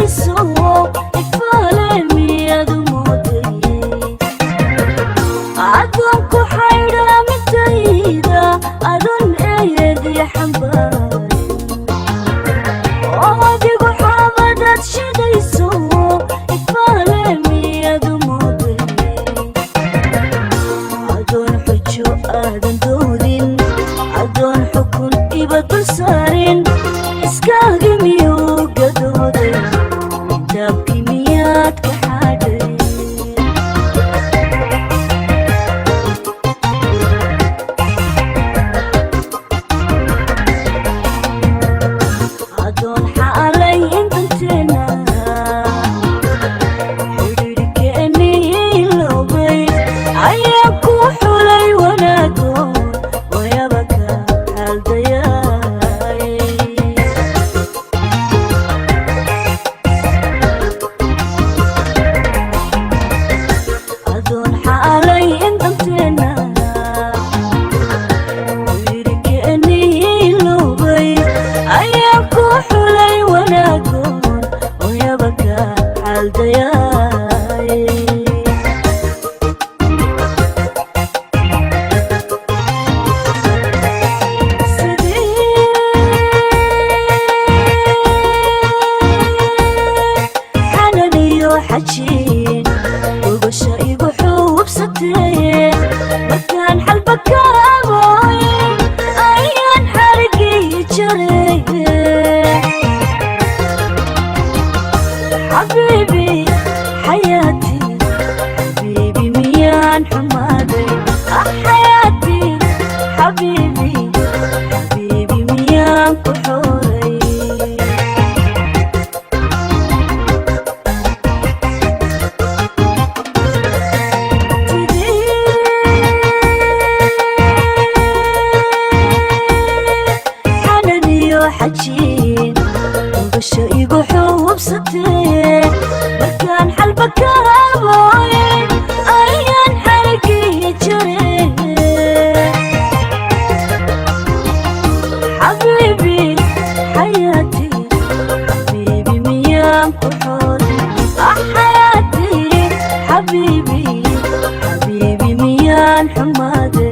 shidayso ifaale miyadu moodayey adoonku xaydhaa midayda adon eeyadii xambaarin oo adigu xaabadaad shidayso ifaale miyadu moodayey adoon xujo aadan doodin adoon xukun iba dul saarin iskaagi miyuu gadooday daabkii miyaad ka xadhay adoon xaalay intanteena xidhiidhkeennii loobay ayaan ku xulay wanaagoon wayaba ka xaaldayaay adoon xaalay intanteena xidhiidhkeennii loobay ayaan ku xulay wanaagoon wayaba ka xaaldayaay حجين وبشا يقحوب ستين مكان حلبك كابوين أيان حرقي جري حبيبي حياتي حبيبي ميان حمادي حياتي حبيبي حبيبي ميان كحوري حجين وبشا يقحوب ستين مكان حلبك كابوين أيان حرقي جري حبيبي حياتي حبيبي ميام كحولي حياتي حبيبي حبيبي ميان حمادي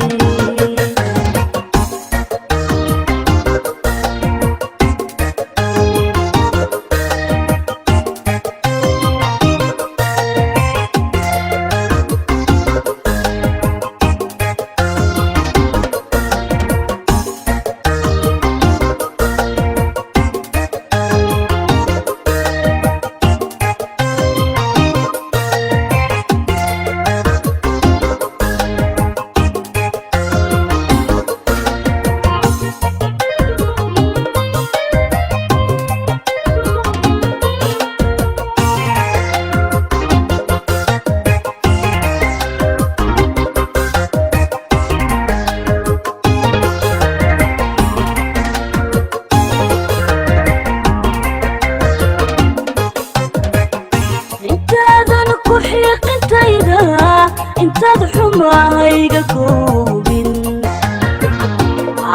intaad xumaayga koobin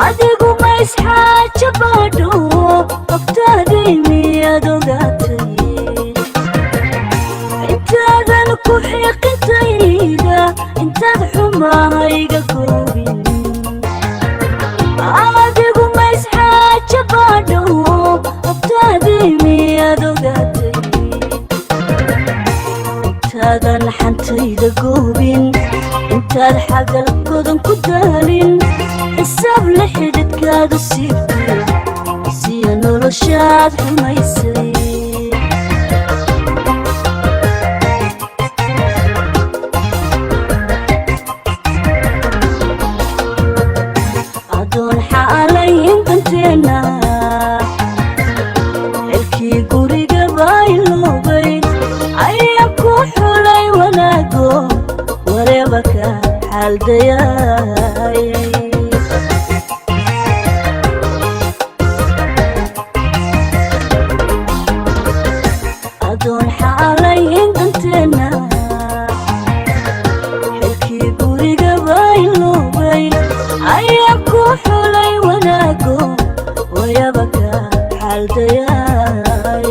adigu ma isxaaja baadho waqtaadii miyaad ogaatay intaadan ku xiiqintayda intaad xumaayga koobin adigu ma isxaaja baadho waqtaadii miyaad ogaatay intaadan xantayda goobin intaad xagal godan ku daalin xisaab la xidhidkaadu siibtay siya noloshaad xumaysay adoon xaalay intanteena xilkii guriga baayiloobay ayaan ku xulay wanaago wareeba ka xaaldayaay adoon xaalay intanteena xilkii guriga baayiloobay ayaan ku xulay wanaago wareeba ka xaaldayaay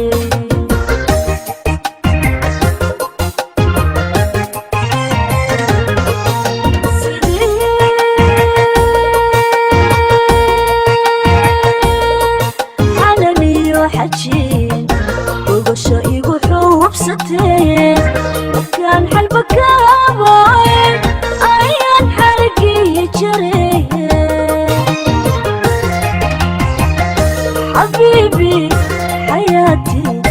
حبستي وكان حلبك باين أيان حرقي جري حبيبي حياتي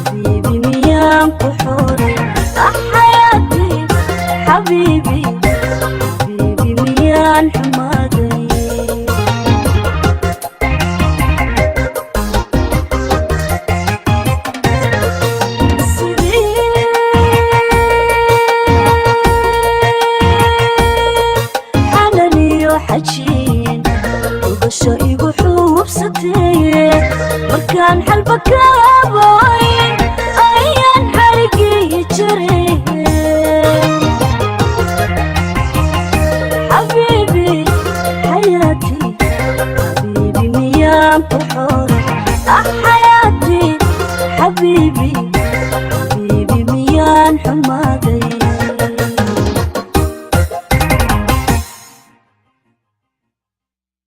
حبيبي ميام كحوري حياتي حبيبي حبيبي ميان حمادي حجين وبشا يقحو بستي مركان حلبك باين أيان حرقي جري حبيبي حياتي حبيبي ميام بحوري حياتي حبيبي